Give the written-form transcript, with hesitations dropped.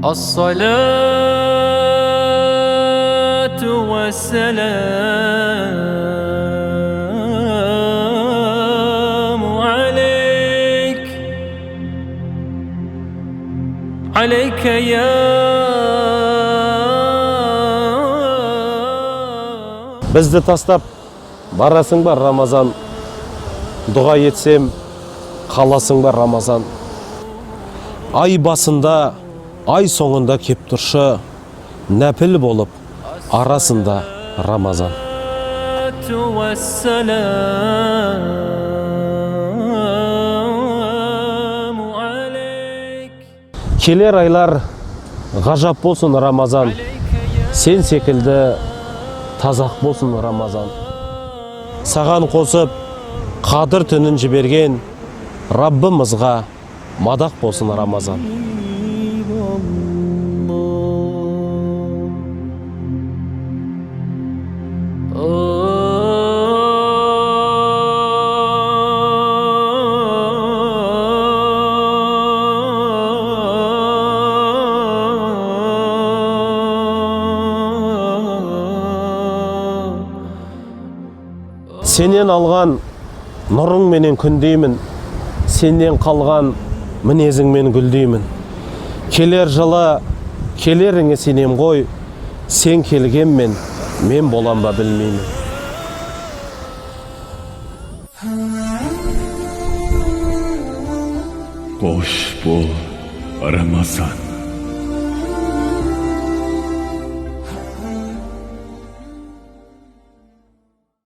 الصلاة والسلام عليك يا Бізді тастап барасың ба Рамазан, дұға етсем қаласың ба Рамазан. Ай басында, ай соңында кеп тұршы, нәпіл болып арасында Рамазан. Келер айлар ғажап болсын Рамазан, сен секілді тазақ болсын Рамазан. Саған қосып қадір түнін жіберген Раббымызға мадақ болсын Рамазан. Сенен алған нұрың менен күндеймін, сенен қалған мінезіңмен гүлдеймін. Келер жылы келеріңе сенем ғой, сен келгенмен мен болам ба білмеймін. Қош бол Рамазан.